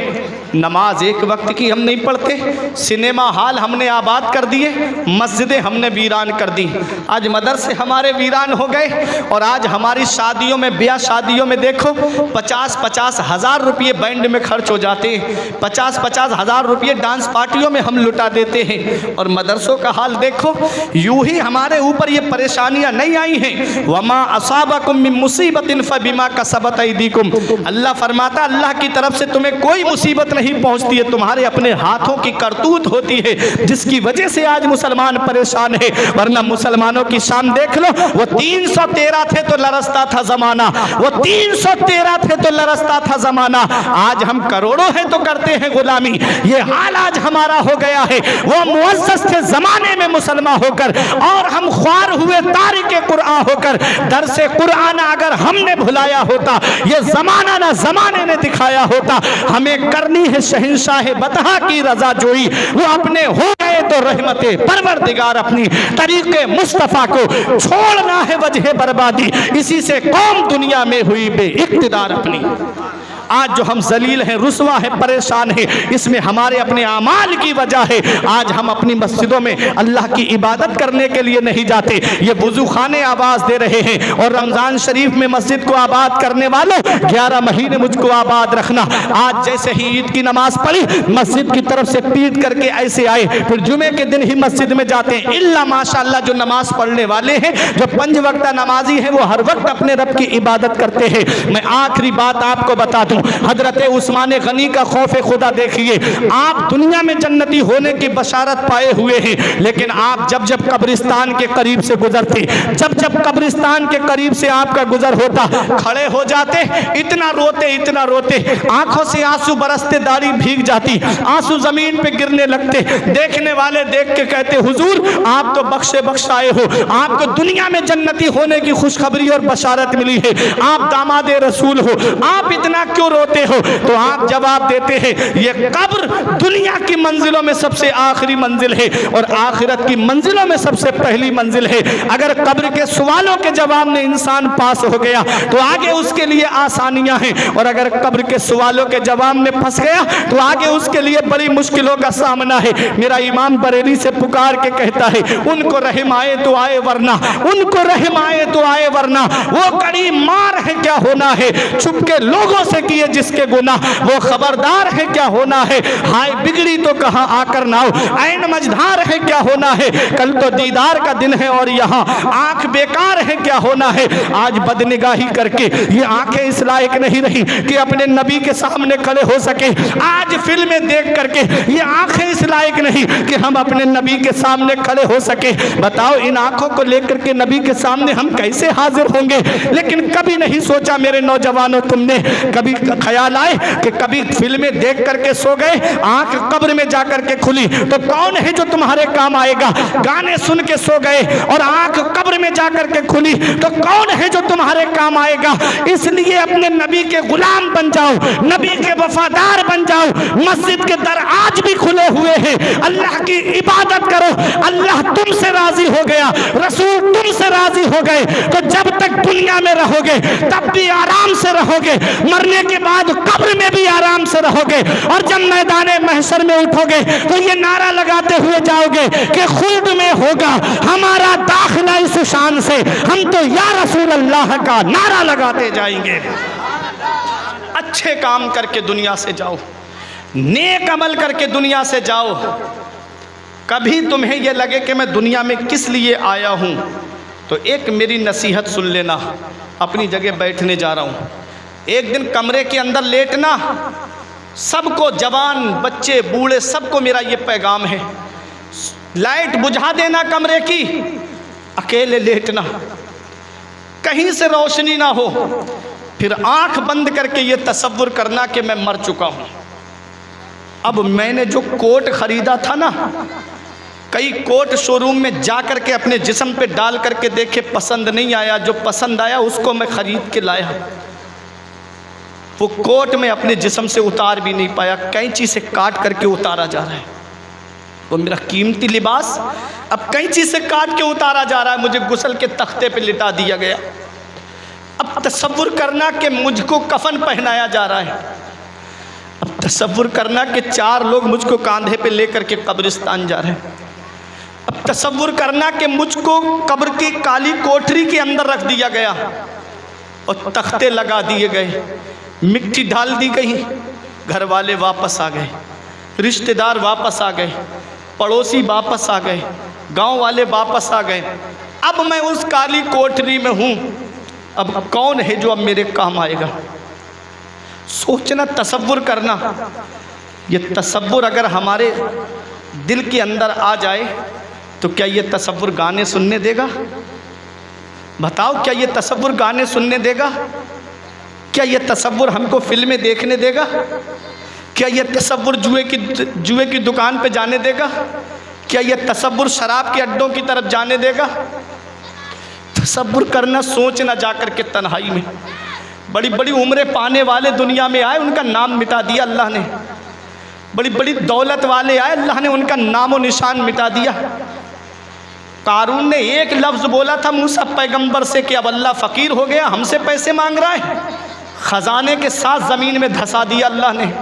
Speaker 1: नमाज एक वक्त की हम नहीं पढ़ते, सिनेमा हॉल हमने आबाद कर दिए, मस्जिदें हमने वीरान कर दी। आज मदरसे हमारे वीरान हो गए और आज हमारी शादियों में, ब्याह शादियों में देखो 50-50 हज़ार रुपये बैंड में खर्च हो जाते हैं, 50-50 हज़ार रुपये डांस पार्टियों में हम लुटा देते हैं। और मदरसों का हाल देखो, यूँ ही हमारे ऊपर ये परेशानियाँ नहीं आई हैं। वमा असाबकुम मिन मुसीबतिन फबिमा कसबत ऐदीकुम। अल्लाह फरमाता अल्लाह की तरफ से तुम्हें कोई मुसीबत नहीं पहुंचती है, तुम्हारे अपने हाथों की करतूत होती है जिसकी वजह से आज मुसलमान परेशान है। वरना मुसलमानों की शान देख लो, वो 313 थे तो लरसता था जमाना, वो 313 थे तो लरसता था जमाना। आज हम करोड़ों हैं तो करते हैं गुलामी। ये हाल आज हमारा हो गया है। वो मुअज़्ज़ज़ थे जमाने में मुसलमान होकर और हम ख्वार हुए तारिके कुरान होकर। दरसे कुरान अगर हमने भुलाया होता, ये जमाना ना जमाने ने दिखाया होता। हमें करनी है शहंशाह बतहा की रजा जोई, वो अपने हो गए तो रहमते परवरदिगार अपनी तरीके मुस्तफ़ा को छोड़ना है वजह बर्बादी, इसी से कौम दुनिया में हुई बेइक़्तिदार अपनी। आज जो हम जलील हैं, रुसवा है, परेशान है, इसमें हमारे अपने आमाल की वजह है। आज हम अपनी मस्जिदों में अल्लाह की इबादत करने के लिए नहीं जाते, ये वुज़ू खाने आवाज़ दे रहे हैं। और रमज़ान शरीफ में मस्जिद को आबाद करने वालों, 11 महीने मुझको आबाद रखना। आज जैसे ही ईद की नमाज पढ़ी, मस्जिद की तरफ से पीट करके ऐसे आए, फिर जुमे के दिन ही मस्जिद में जाते हैं। इल्ला माशाअल्लाह जो नमाज पढ़ने वाले हैं, जो 5 वक्ता नमाजी हैं, वो हर वक्त अपने रब की इबादत करते हैं। मैं आखिरी बात आपको बता दूं, हजरत उस्मान गनी का खौफ खुदा देखिए। आप दुनिया में जन्नती होने की बशारत पाए हुए हैं, लेकिन आप जब जब कब्रिस्तान के करीब से गुजरते, जब जब कब्रिस्तान के करीब से आपका गुजर होता, खड़े हो जाते, इतना रोते, आंखों से आंसू बरसते, दाढ़ी भीग जाती, आंसू जमीन पे गिरने लगते। देखने वाले देख के कहते, हुजूर आप तो बख्शे बख्शाए हो, आपको दुनिया में जन्नती होने की खुशखबरी और बशारत मिली है, आप दामाद रसूल हो, आप इतना क्यों रोते हो? तो आप जवाब देते हैं, ये कब्र दुनिया की मंजिलों में सबसे आखिरी मंजिल है और आखिरत की मंजिलों में सबसे पहली मंजिल है। अगर कब्र के सवालों के जवाब में इंसान पास हो गया तो आगे उसके लिए आसानियां हैं, और अगर कब्र के सवालों के जवाब में फंस गया तो आगे उसके लिए बड़ी मुश्किलों का सामना है। मेरा इमाम बरेली से पुकार के कहता है, उनको रहम आए तो आए वरना, उनको रहम आए तो आए वरना, वो कड़ी मार है क्या होना है, छुप के लोगों से किया लिए जिसके गुनाह, वो खबरदार है क्या होना है। हाय बिगड़ी तो कहाँ आकर नाव, ऐन मझधार है क्या होना है। कल तो दीदार का दिन है और यहाँ आंख बेकार है क्या होना है। आज बदनिगाही करके ये आंखें इस लायक नहीं रही कि अपने नबी के सामने खड़े हो सके। आज फिल्में देख करके ये आंखें इस लायक नहीं कि हम अपने नबी के सामने खड़े हो सके। बताओ इन आंखों को लेकर के नबी के सामने हम कैसे हाजिर होंगे। लेकिन कभी नहीं सोचा मेरे नौजवानों, तुमने कभी ख्याल आए कि कभी फिल्में देख करके सो गए, आंख कब्र में जाकर के खुली तो कौन है जो तुम्हारे काम आएगा। गाने सुन के सो गए और आंख कब्र में जाकर के खुली तो कौन है जो तुम्हारे काम आएगा। इसलिए अपने नबी के गुलाम बन जाओ, नबी के वफादार बन जाओ। मस्जिद के दर आज भी खुले हुए हैं, अल्लाह की इबादत करो। अल्लाह तुमसे राजी हो गया, रसूल तुमसे राजी हो गए तो जब तक दुनिया में रहोगे तब भी आराम से रहोगे, मरने के बाद कब्र में भी आराम से रहोगे। और जब मैदान महशर में उठोगे तो ये नारा लगाते हुए जाओगे कि खुल्द में होगा हमारा दाखिला इस शान से, हम तो या रसूल अल्लाह का नारा लगाते जाएंगे। अच्छे काम करके दुनिया से जाओ, नेक अमल करके दुनिया से जाओ। कभी तुम्हें यह लगे कि मैं दुनिया में किस लिए आया हूं तो एक मेरी नसीहत सुन लेना। अपनी जगह बैठने जा रहा हूं, एक दिन कमरे के अंदर लेटना। सबको, जवान बच्चे बूढ़े सबको मेरा ये पैगाम है, लाइट बुझा देना कमरे की, अकेले लेटना, कहीं से रोशनी ना हो। फिर आंख बंद करके ये तसव्वुर करना कि मैं मर चुका हूं। अब मैंने जो कोट खरीदा था ना, कई कोट शोरूम में जा करके अपने जिस्म पे डाल करके देखे, पसंद नहीं आया। जो पसंद आया उसको मैं खरीद के लाया। वो कोट में अपने जिस्म से उतार भी नहीं पाया, कैंची से काट करके उतारा जा रहा है। वो मेरा कीमती लिबास अब कैंची से काट के उतारा जा रहा है, मुझे गुस्ल के तख्ते पे लिटा दिया गया। अब तसव्वुर करना कि मुझको कफन पहनाया जा रहा है। अब तसव्वुर करना कि 4 लोग मुझको कांधे पे लेकर के कब्रिस्तान जा रहे हैं। अब तसव्वुर करना कि मुझको कब्र की काली कोठरी के अंदर रख दिया गया और तख्ते लगा दिए गए, मिट्टी डाल दी गई, घर वाले वापस आ गए, रिश्तेदार वापस आ गए, पड़ोसी वापस आ गए, गांव वाले वापस आ गए। अब मैं उस काली कोठरी में हूँ। अब कौन है जो अब मेरे काम आएगा। सोचना, तसव्वुर करना। ये तसव्वुर अगर हमारे दिल के अंदर आ जाए तो क्या ये तसव्वुर गाने सुनने देगा। बताओ, क्या ये तसव्वुर गाने सुनने देगा। क्या ये तसव्वुर हमको फिल्में देखने देगा। क्या ये तसव्वुर जुए की दुकान पे जाने देगा। क्या ये तसव्वुर शराब के अड्डों की तरफ जाने देगा। तसव्वुर करना, सोचना जाकर के तन्हाई में। बड़ी बड़ी उम्रें पाने वाले दुनिया में आए, उनका नाम मिटा दिया अल्लाह ने। बड़ी बड़ी दौलत वाले आए, अल्लाह ने उनका नामो निशान मिटा दिया। कारून ने एक लफ्ज़ बोला था मूसा पैगंबर से कि अब अल्लाह फ़कीर हो गया, हमसे पैसे मांग रहा है। ख़जाने के साथ ज़मीन में धंसा दिया अल्लाह ने।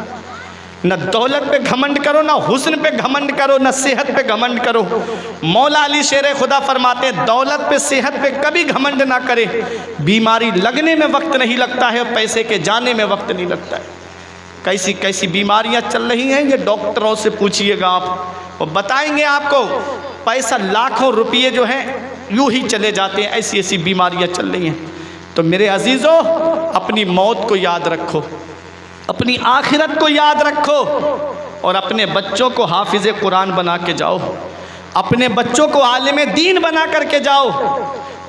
Speaker 1: न दौलत पे घमंड करो, न हुस्न पे घमंड करो, न सेहत पे घमंड करो। मौला अली शेर खुदा फरमाते हैं, दौलत पे सेहत पे कभी घमंड ना करे। बीमारी लगने में वक्त नहीं लगता है और पैसे के जाने में वक्त नहीं लगता है। कैसी कैसी बीमारियां चल रही हैं, ये डॉक्टरों से पूछिएगा आप, वो बताएंगे आपको। पैसा, लाखों रुपये जो हैं यूं ही चले जाते हैं, ऐसी ऐसी बीमारियां चल रही हैं। तो मेरे अजीज़ों, अपनी मौत को याद रखो, अपनी आखिरत को याद रखो और अपने बच्चों को हाफिज़ कुरान बना के जाओ, अपने बच्चों को आलिम दीन बना करके जाओ।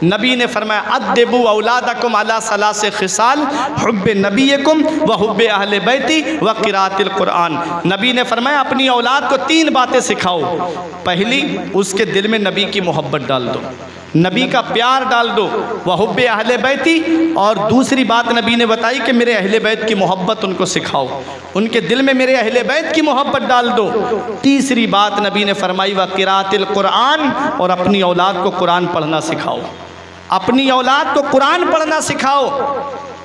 Speaker 1: नबी ने फरमाया, अद्दिबू औलादकुम अला सलासे खिसाल, हुब्बे नबीकुम व हुब्बे अहले बैती व क़िराअतिल कुरान। नबी ने फरमाया, अपनी औलाद को 3 बातें सिखाओ। पहली, उसके दिल में नबी की मोहब्बत डाल दो, नबी का प्यार डाल दो, वह हुब्बे अहले बैती। और दूसरी बात नबी ने बताई कि मेरे अहले बैत की मोहब्बत उनको सिखाओ, उनके दिल में मेरे अहले बैत की मोहब्बत डाल दो। तीसरी बात नबी ने फरमाई, व क़िराअतिल कुरान, और अपनी औलाद को कुरान पढ़ना सिखाओ, अपनी औलाद को कुरान पढ़ना सिखाओ।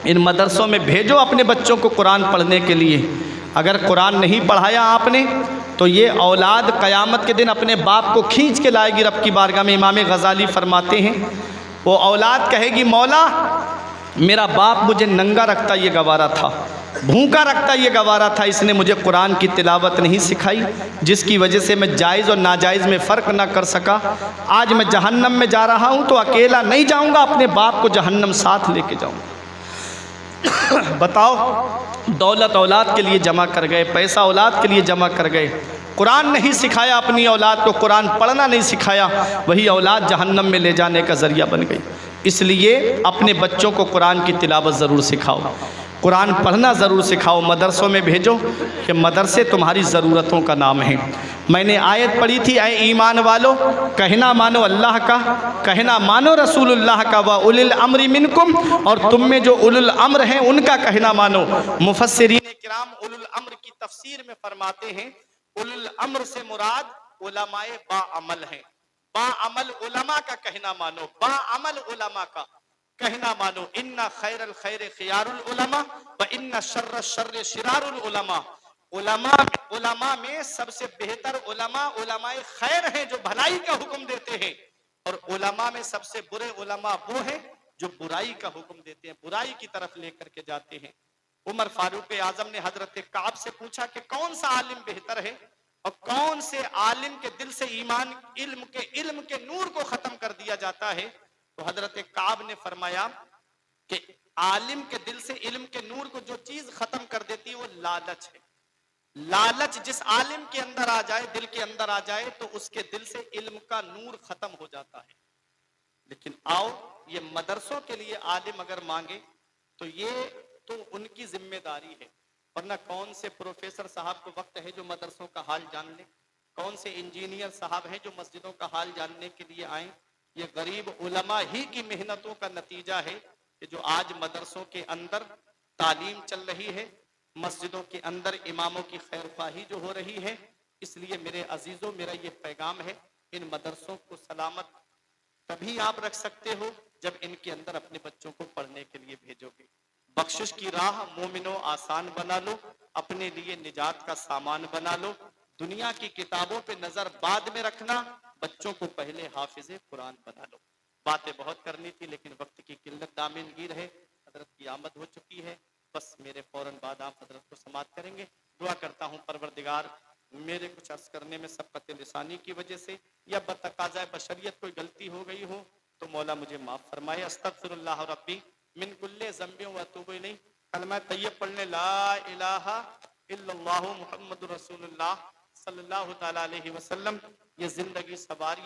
Speaker 1: इन मदरसों में भेजो अपने बच्चों को कुरान पढ़ने के लिए। अगर कुरान नहीं पढ़ाया आपने तो ये औलाद क़यामत के दिन अपने बाप को खींच के लाएगी रब की बारगाह में। इमाम गज़ाली फरमाते हैं, वो औलाद कहेगी, मौला मेरा बाप मुझे नंगा रखता ये गवारा था, भूखा रखता ये गवारा था, इसने मुझे कुरान की तिलावत नहीं सिखाई, जिसकी वजह से मैं जायज़ और नाजायज़ में फ़र्क ना कर सका। आज मैं जहन्नम में जा रहा हूँ तो अकेला नहीं जाऊँगा, अपने बाप को जहन्नम साथ लेके जाऊँगा। बताओ, दौलत औलाद के लिए जमा कर गए, पैसा औलाद के लिए जमा कर गए, कुरान नहीं सिखाया अपनी औलाद को, कुरान पढ़ना नहीं सिखाया, वही औलाद जहन्नम में ले जाने का ज़रिया बन गई। इसलिए अपने बच्चों को कुरान की तिलावत ज़रूर सिखाओ, कुरान पढ़ना ज़रूर सिखाओ, मदरसों में भेजो कि मदरसे तुम्हारी ज़रूरतों का नाम है। मैंने आयत पढ़ी थी, ऐ ईमान वालो, कहना मानो अल्लाह का, कहना मानो रसूलुल्लाह का, व उलिल अम्रि मिनकुम, और तुम में जो उलुल अम्र हैं उनका कहना मानो। मुफस्सिरीन किराम उलुल अम्र की तफसीर में फरमाते हैं, उलुल अम्र से मुराद उलमाए बाअमल हैं। बाअमल उलमा का कहना मानो, बाअमल उलमा का कहना मानो। इन्ना खैरल खैर खियारुल उलमा व इन्ना शर्र शर्र शिरारुल उलमा। उलमा में सबसे बेहतर उलमा उलमाए खैर हैं जो भलाई का हुक्म देते हैं, और उलमा में सबसे बुरे उलमा वो हैं जो बुराई का हुक्म देते हैं, बुराई की तरफ लेकर के जाते हैं। उमर फारूक आजम ने हजरत काब से पूछा कि कौन सा आलिम बेहतर है, और कौन से आलिम के दिल से ईमान इल्म के नूर को खत्म कर दिया जाता है। तो हजरत काब ने फरमाया कि आलिम के दिल से इल्म के नूर को जो चीज खत्म कर देती है वो लालच है। लालच जिस आलिम के अंदर आ जाए, दिल के अंदर आ जाए, तो उसके दिल से इल्म का नूर खत्म हो जाता है। लेकिन आओ, ये मदरसों के लिए आलिम अगर मांगे तो ये तो उनकी जिम्मेदारी है, वरना कौन से प्रोफेसर साहब को वक्त है जो मदरसों का हाल जान ले, कौन से इंजीनियर साहब हैं जो मस्जिदों का हाल जानने के लिए आए। ये गरीब उलमा ही की मेहनतों का नतीजा है कि जो आज मदरसों के अंदर तालीम चल रही है, मस्जिदों के अंदर इमामों की खैरख्वाही जो हो रही है। इसलिए मेरे अजीजों, मेरा ये पैगाम है, इन मदरसों को सलामत तभी आप रख सकते हो जब इनके अंदर अपने बच्चों को पढ़ने के लिए भेजोगे। बख्शिश की राह मोमिनो आसान बना लो, अपने लिए निजात का सामान बना लो। दुनिया की किताबों पे नजर बाद में रखना, बच्चों को पहले हाफिजे कुरान बना लो। बातें बहुत करनी थी लेकिन वक्त की किल्लत दामिनगीर है। हजरत की आमद हो चुकी है, बस मेरे फौरन बाद आप हजरत को समाप्त करेंगे। दुआ करता हूँ परवरदिगार मेरे कुछ अर्ज करने में सबकत लिसानी की वजह से या बतकाज़ा बशरियत कोई गलती हो गई हो तो मौला मुझे माफ फरमाए। अस्तगफिरुल्लाह रब्बी मिन कुल्ले ज़ंबि व अतूबु इलैह। कलमा तय्यब पढ़ने ला इलाहा इल्लल्लाहु मुहम्मदुर रसूलुल्लाह सल्लल्लाहु तआला अलैहि वसल्लम। ये जिंदगी सवार